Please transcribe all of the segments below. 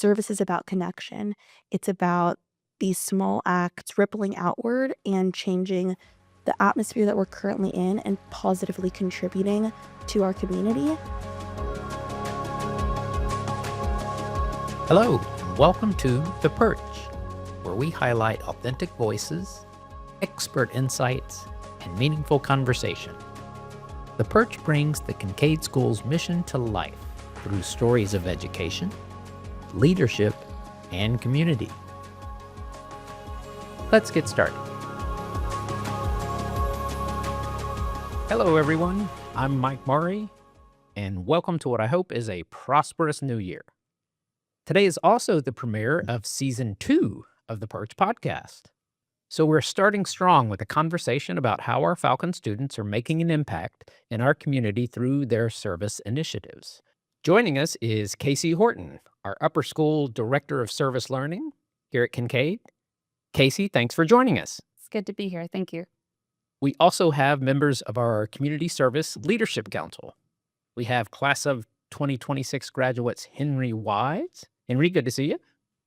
Service is about connection. It's about these small acts rippling outward and changing the atmosphere that we're currently in and positively contributing to our community. Hello, and welcome to The Perch, where we highlight authentic voices, expert insights, and meaningful conversation. The Perch brings the Kinkaid School's mission to life through stories of education, leadership, and community. Let's get started. Hello, everyone. I'm Mike Murray, and welcome to what I hope is a prosperous new year. Today is also the premiere of Season 2 of the Perch podcast. So we're starting strong with a conversation about how our Falcon students are making an impact in our community through their service initiatives. Joining us is Casey Horton, our upper school director of service learning here at Kinkaid. Casey, thanks for joining us. It's good to be here. Thank you. We also have members of our Community Service Leadership Council. We have class of 2026 graduates Henry Wise. Henry, good to see you.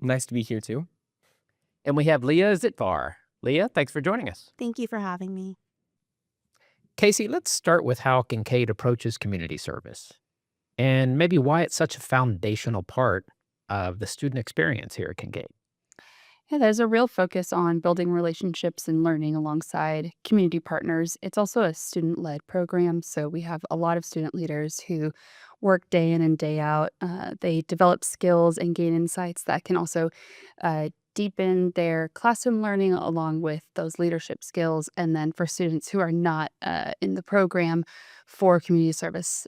Nice to be here too. And we have Leah Zitvar. Leah, thanks for joining us. Thank you for having me. Casey, let's start with how Kinkaid approaches community service and maybe why it's such a foundational part of the student experience here at Kinkaid. Yeah, there's a real focus on building relationships and learning alongside community partners. It's also a student-led program, so we have a lot of student leaders who work day in and day out. They develop skills and gain insights that can also deepen their classroom learning along with those leadership skills. And then for students who are not in the program for community service,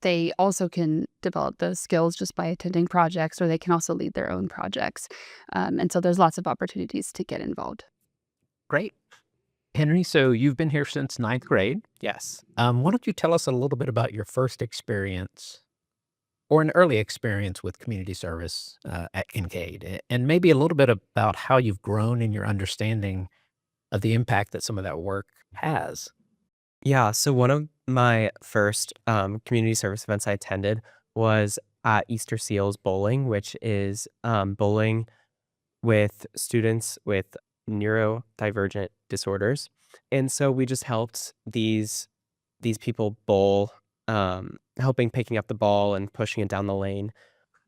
they also can develop those skills just by attending projects, or they can also lead their own projects. And so there's lots of opportunities to get involved. Great. Henry, so you've been here since 9th grade. Yes. Why don't you tell us a little bit about your first experience or an early experience with community service at Kinkaid, and maybe a little bit about how you've grown in your understanding of the impact that some of that work has. Yeah. So one of my first community service events I attended was at Easter Seals Bowling, which is bowling with students with neurodivergent disorders. And so we just helped these people bowl, helping picking up the ball and pushing it down the lane.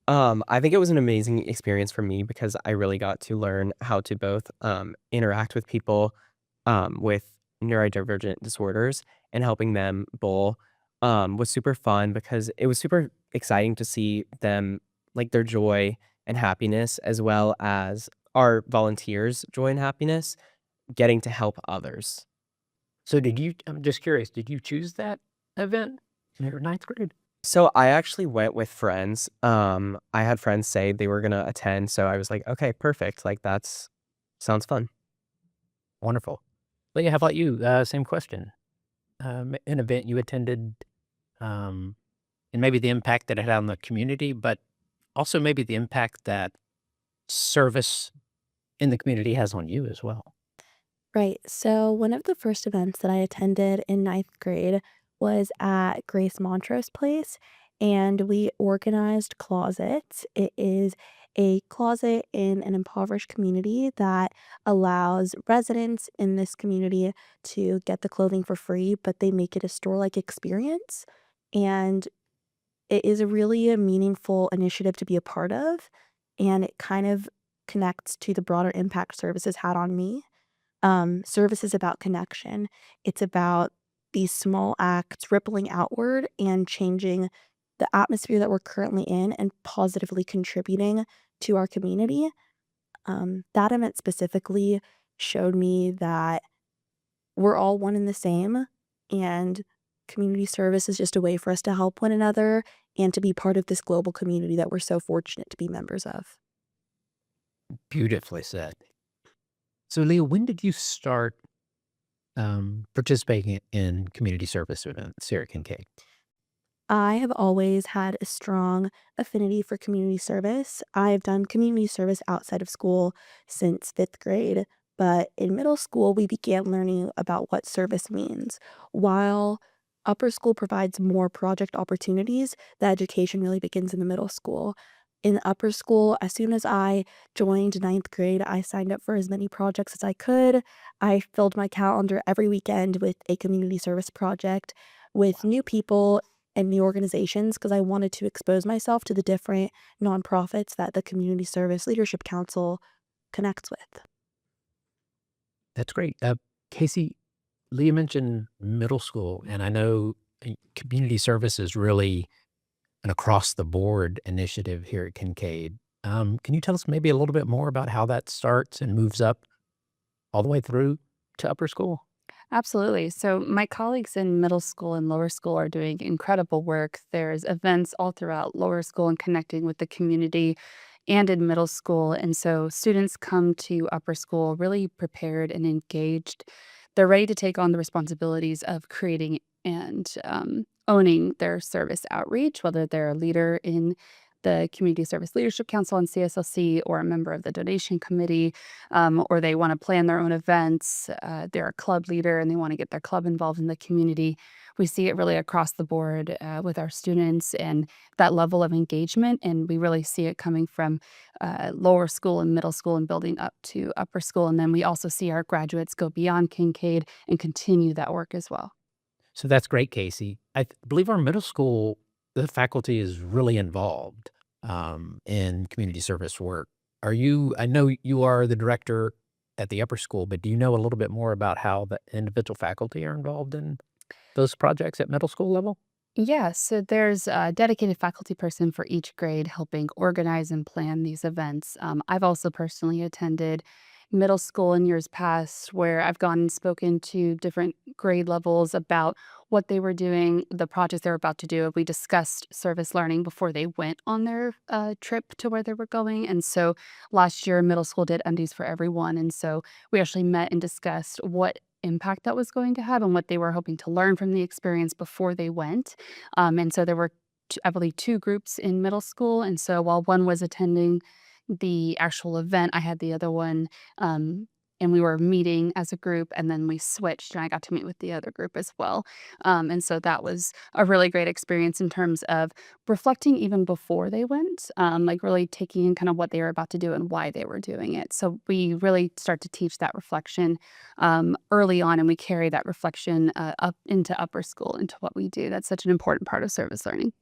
I think it was an amazing experience for me because I really got to learn how to both interact with people with neurodivergent disorders, and helping them bowl was super fun because it was super exciting to see them, like, their joy and happiness, as well as our volunteers' joy and happiness getting to help others. So I'm just curious, did you choose that event in your 9th grade? So I actually went with friends. I had friends say they were gonna attend, so I was like, okay, perfect. Like, that's sounds fun. Wonderful. Leah, how about you? Same question. An event you attended, and maybe the impact that it had on the community, but also maybe the impact that service in the community has on you as well. Right. So one of the first events that I attended in 9th grade was at Grace Montrose Place, and we organized closets. It is a closet in an impoverished community that allows residents in this community to get the clothing for free, but they make it a store-like experience. And it is really a meaningful initiative to be a part of, and it kind of connects to the broader impact services had on me. Service is about connection. It's about these small acts rippling outward and changing the atmosphere that we're currently in and positively contributing to our community. That event specifically showed me that we're all one and the same, and community service is just a way for us to help one another and to be part of this global community that we're so fortunate to be members of. Beautifully said. So, Leah, when did you start participating in community service events here at Kinkaid? I have always had a strong affinity for community service. I've done community service outside of school since 5th grade, but in middle school, we began learning about what service means. While upper school provides more project opportunities, the education really begins in the middle school. in upper school, as soon as I joined ninth grade, I signed up for as many projects as I could. I filled my calendar every weekend with a community service project with new people and new organizations because I wanted to expose myself to the different nonprofits that the Community Service Leadership Council connects with. That's great. Casey, Leah mentioned middle school, and I know community service is really an across the board initiative here at Kinkaid. Can you tell us maybe a little bit more about how that starts and moves up all the way through to upper school? Absolutely. So, my colleagues in middle school and lower school are doing incredible work. There's events all throughout lower school and connecting with the community and in middle school. And so, students come to upper school really prepared and engaged. They're ready to take on the responsibilities of creating and owning their service outreach, whether they're a leader in the Community Service Leadership Council and CSLC or a member of the donation committee, or they want to plan their own events. They're a club leader and they want to get their club involved in the community. We see it really across the board with our students and that level of engagement. And we really see it coming from lower school and middle school and building up to upper school. And then we also see our graduates go beyond Kincaid and continue that work as well. So that's great, Casey. Believe our middle school, the faculty is really involved in community service work. I know you are the director at the upper school, but do you know a little bit more about how the individual faculty are involved in those projects at middle school level? Yeah, so there's a dedicated faculty person for each grade helping organize and plan these events. I've also personally attended middle school in years past where I've gone and spoken to different grade levels about what they were doing, the projects they were about to do. We discussed service learning before they went on their trip to where they were going. And so last year, middle school did Undies for Everyone. And so we actually met and discussed what impact that was going to have and what they were hoping to learn from the experience before they went. And so there were, I believe, two groups in middle school. And so while one was attending the actual event, I had the other one. And we were meeting as a group, and then we switched, and I got to meet with the other group as well. And so that was a really great experience in terms of reflecting even before they went, like really taking in kind of what they were about to do and why they were doing it. So we really start to teach that reflection early on, and we carry that reflection up into upper school into what we do. That's such an important part of service learning.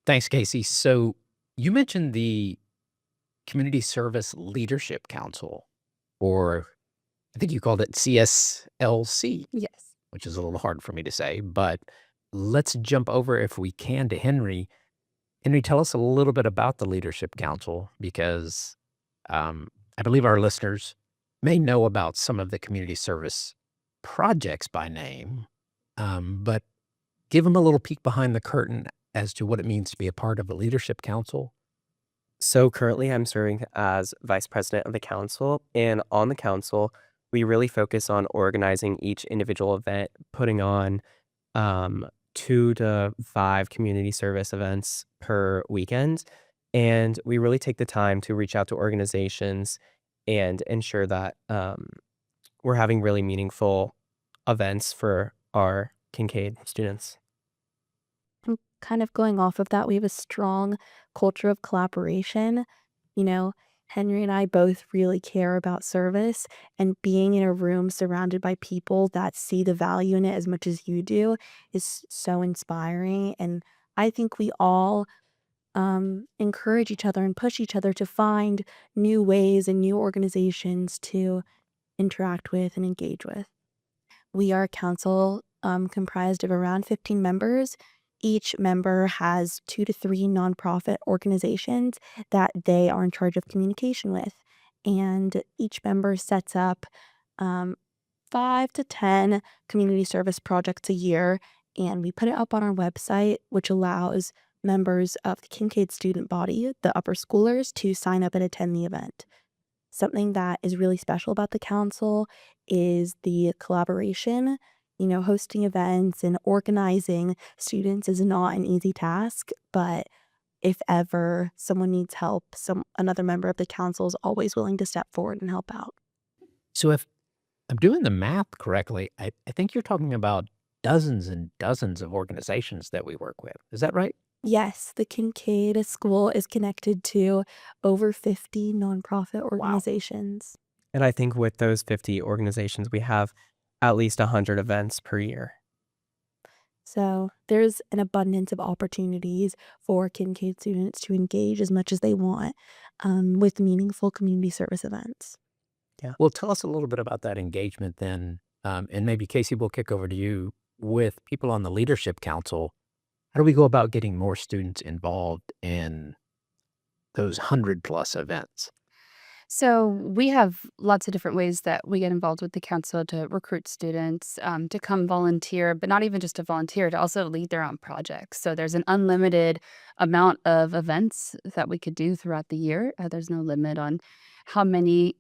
Thanks, Casey. So you mentioned the Community Service Leadership Council, or I think you called it CSLC, Yes. which is a little hard for me to say, but let's jump over, if we can, to Henry. Henry, tell us a little bit about the Leadership Council because I believe our listeners may know about some of the community service projects by name, but give them a little peek behind the curtain as to what it means to be a part of a Leadership Council. So currently, I'm serving as vice president of the council. And on the council, we really focus on organizing each individual event, putting on 2 to 5 community service events per weekend. And we really take the time to reach out to organizations and ensure that we're having really meaningful events for our Kincaid students. And kind of going off of that, we have a strong culture of collaboration. You know, Henry and I both really care about service, and being in a room surrounded by people that see the value in it as much as you do is so inspiring. And I think we all encourage each other and push each other to find new ways and new organizations to interact with and engage with. We are a council comprised of around 15 members. Each member has 2 to 3 nonprofit organizations that they are in charge of communication with. And each member sets up 5 to 10 community service projects a year. And we put it up on our website, which allows members of the Kincaid student body, the upper schoolers, to sign up and attend the event. Something that is really special about the council is the collaboration. Hosting events and organizing students is not an easy task, but if ever someone needs help, another member of the council is always willing to step forward and help out. So if I'm doing the math correctly, I think you're talking about dozens and dozens of organizations that we work with. Is that right? Yes, the Kinkaid school is connected to over 50 nonprofit Wow. organizations. And I think with those 50 organizations, we have at least 100 events per year. So there's an abundance of opportunities for Kincaid students to engage as much as they want with meaningful community service events. Yeah. Well, tell us a little bit about that engagement then. And maybe Casey, we'll kick over to you with people on the leadership council. How do we go about getting more students involved in those 100+ events? So we have lots of different ways that we get involved with the council to recruit students to come volunteer, but not even just to volunteer, to also lead their own projects. So there's an unlimited amount of events that we could do throughout the year. There's no limit on how many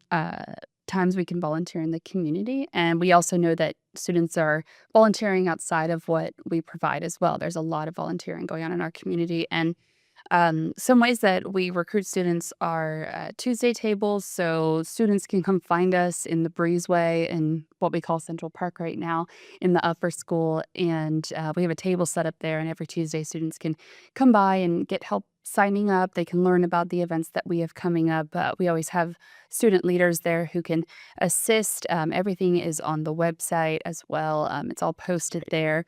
times we can volunteer in the community. And we also know that students are volunteering outside of what we provide as well. There's a lot of volunteering going on in our community. And some ways that we recruit students are Tuesday tables. So students can come find us in the breezeway in what we call Central Park right now in the upper school. And we have a table set up there. And every Tuesday, students can come by and get help signing up. They can learn about the events that we have coming up. We always have student leaders there who can assist. Everything is on the website as well, it's all posted there.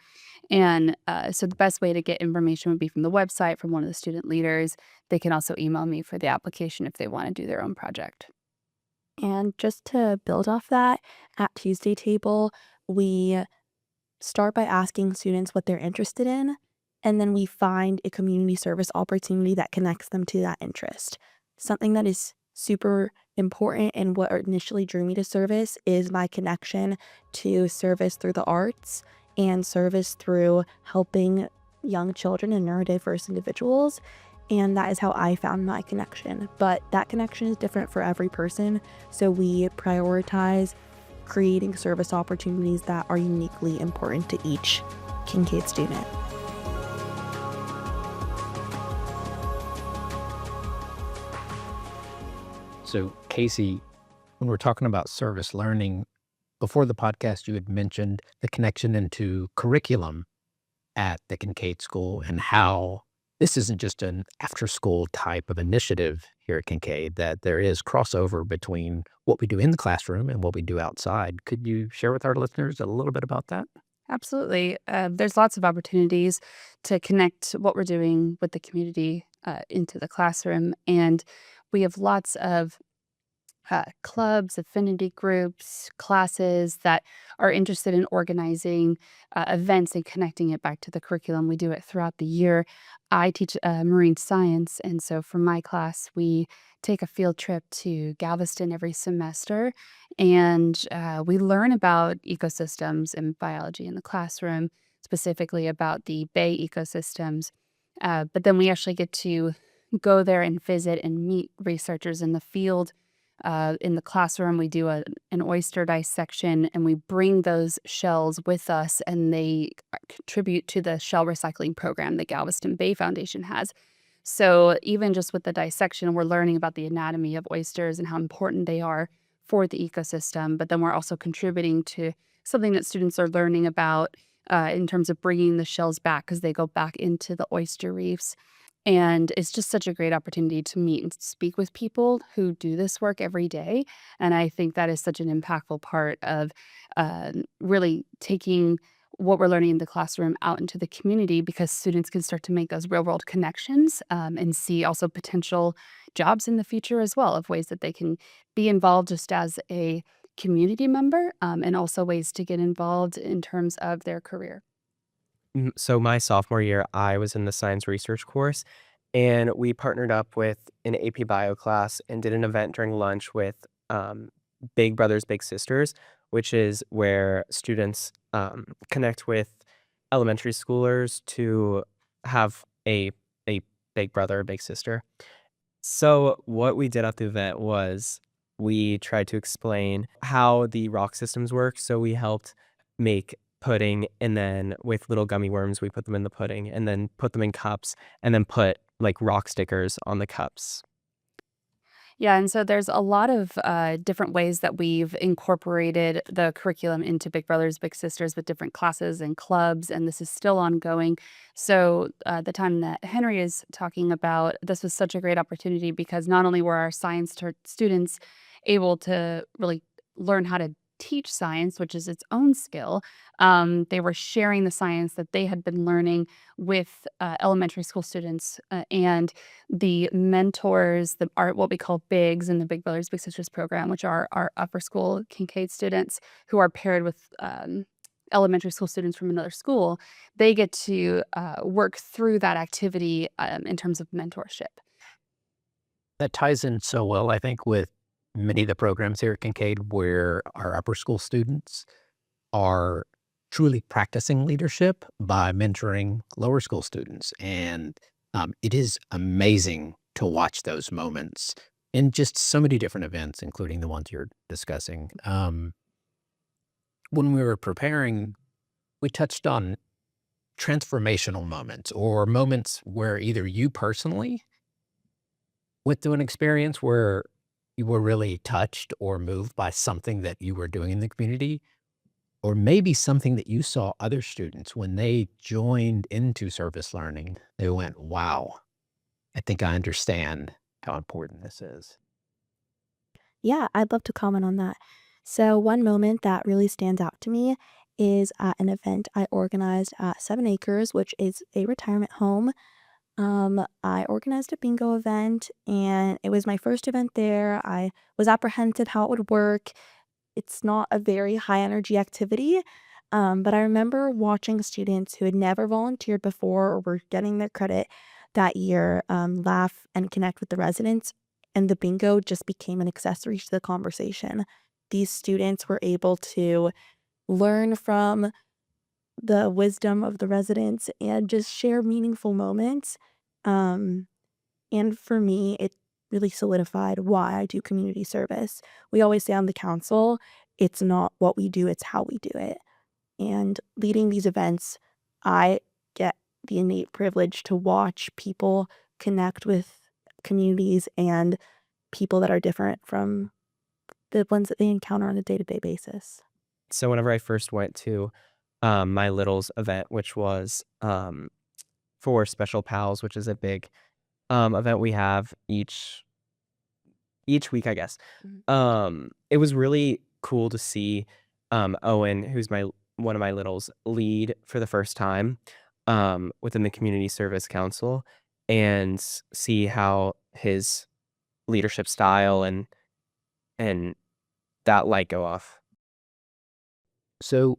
And so the best way to get information would be from the website, from one of the student leaders. They can also email me for the application if they want to do their own project. And just to build off that, at Tuesday Table, we start by asking students what they're interested in, and then we find a community service opportunity that connects them to that interest. Something that is super important and what initially drew me to service is my connection to service through the arts and service through helping young children and neurodiverse individuals. And that is how I found my connection. But that connection is different for every person. So we prioritize creating service opportunities that are uniquely important to each Kincaid student. So, Casey, when we're talking about service learning, before the podcast, you had mentioned the connection into curriculum at the Kincaid School and how this isn't just an after school type of initiative here at Kincaid, that there is crossover between what we do in the classroom and what we do outside. Could you share with our listeners a little bit about that? Absolutely. There's lots of opportunities to connect what we're doing with the community into the classroom. And we have lots of clubs, affinity groups, classes that are interested in organizing events and connecting it back to the curriculum. We do it throughout the year. I teach marine science, and so for my class, we take a field trip to Galveston every semester, and we learn about ecosystems and biology in the classroom, specifically about the bay ecosystems. But then we actually get to go there and visit and meet researchers in the field in the classroom. We do an oyster dissection and we bring those shells with us, and they contribute to the shell recycling program the Galveston Bay Foundation has. So, even just with the dissection, we're learning about the anatomy of oysters and how important they are for the ecosystem. But then we're also contributing to something that students are learning about in terms of bringing the shells back because they go back into the oyster reefs. And it's just such a great opportunity to meet and speak with people who do this work every day. And I think that is such an impactful part of really taking what we're learning in the classroom out into the community because students can start to make those real world connections and see also potential jobs in the future as well of ways that they can be involved just as a community member and also ways to get involved in terms of their career. So my sophomore year, I was in the science research course, and we partnered up with an AP Bio class and did an event during lunch with Big Brothers Big Sisters, which is where students connect with elementary schoolers to have a big brother or big sister. So what we did at the event was we tried to explain how the rock systems work. So we helped make pudding, and then with little gummy worms, we put them in the pudding and then put them in cups and then put like rock stickers on the cups. Yeah, and so there's a lot of different ways that we've incorporated the curriculum into Big Brothers Big Sisters with different classes and clubs, and this is still ongoing. So the time that Henry is talking about, this was such a great opportunity because not only were our students able to really learn how to teach science, which is its own skill, they were sharing the science that they had been learning with elementary school students, and the mentors that are what we call bigs in the Big Brothers Big Sisters program, which are our upper school Kinkaid students who are paired with elementary school students from another school. They get to work through that activity in terms of mentorship. That ties in so well, I think, with many of the programs here at Kincaid where our upper school students are truly practicing leadership by mentoring lower school students. And it is amazing to watch those moments in just so many different events, including the ones you're discussing. When we were preparing, we touched on transformational moments or moments where either you personally went through an experience where you were really touched or moved by something that you were doing in the community, or maybe something that you saw other students when they joined into service learning, they went, wow, I think I understand how important this is. Yeah, I'd love to comment on that. So, one moment that really stands out to me is at an event I organized at 7 Acres, which is a retirement home. I organized a bingo event and it was my first event there. I was apprehensive how it would work. It's not a very high energy activity. But I remember watching students who had never volunteered before or were getting their credit that year laugh and connect with the residents, and the bingo just became an accessory to the conversation. These students were able to learn from the wisdom of the residents and just share meaningful moments. Um, and for me, it really solidified why I do community service. We always say on the council, it's not what we do, it's how we do it. And leading these events, I get the innate privilege to watch people connect with communities and people that are different from the ones that they encounter on a day-to-day basis. So whenever I first went to my littles event, which was for Special Pals, which is a big event we have each week, I guess. Mhm. It was really cool to see Owen, who's my one of my littles, lead for the first time within the community service council, and see how his leadership style and that light go off. So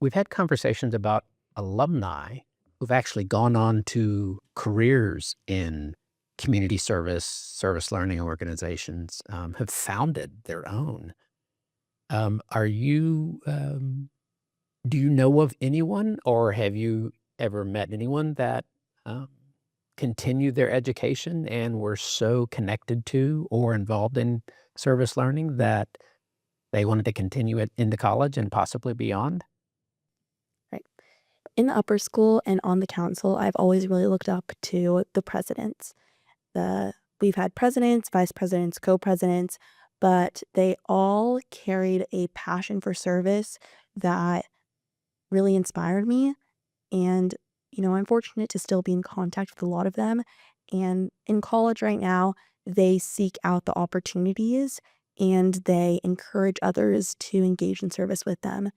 we've had conversations about alumni who've actually gone on to careers in community service, service learning organizations, have founded their own. Are you, do you know of anyone or have you ever met anyone that um, continued their education and were so connected to or involved in service learning that they wanted to continue it into college and possibly beyond? Right. In the upper school and on the council, I've always really looked up to the presidents. We've had presidents, vice presidents, co-presidents, but they all carried a passion for service that really inspired me. And, I'm fortunate to still be in contact with a lot of them. And in college right now, they seek out the opportunities and they encourage others to engage in service with them.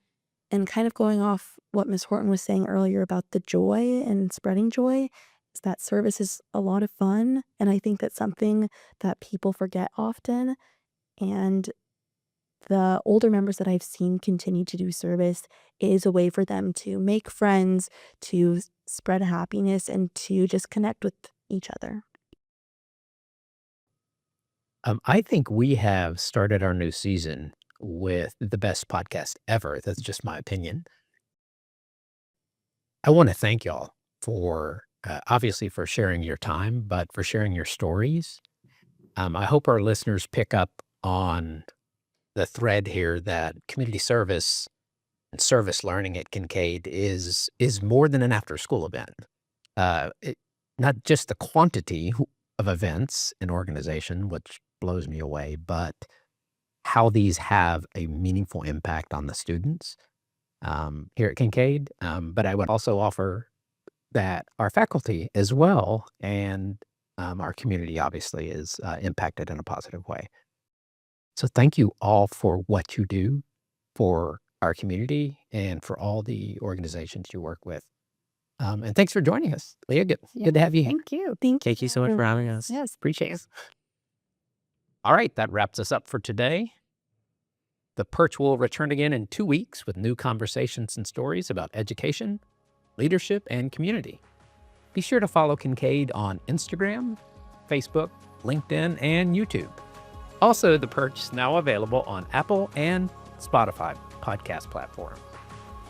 And kind of going off what Miss Horton was saying earlier about the joy and spreading joy, is that service is a lot of fun. And I think that's something that people forget often. And the older members that I've seen continue to do service is a way for them to make friends, to spread happiness, and to just connect with each other. I think we have started our new season with the best podcast ever. That's just my opinion. I want to thank y'all for obviously for sharing your time, but for sharing your stories. I hope our listeners pick up on the thread here that community service and service learning at Kincaid is more than an after school event. It, not just the quantity of events and organization, which blows me away, but how these have a meaningful impact on the students here at Kinkaid. But I would also offer that our faculty as well and our community obviously is impacted in a positive way. So thank you all for what you do for our community and for all the organizations you work with. And thanks for joining us, Leah. Good to have you here. Thank you. Thank you so much for having us. Yes. Appreciate it. All right, that wraps us up for today. The Perch will return again in 2 weeks with new conversations and stories about education, leadership, and community. Be sure to follow Kinkaid on Instagram, Facebook, LinkedIn, and YouTube. Also, The Perch is now available on Apple and Spotify podcast platforms.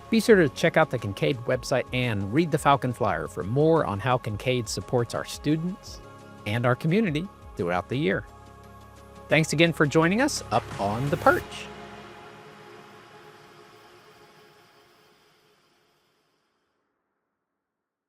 Be sure to check out the Kinkaid website and read the Falcon Flyer for more on how Kinkaid supports our students and our community throughout the year. Thanks again for joining us up on The Perch.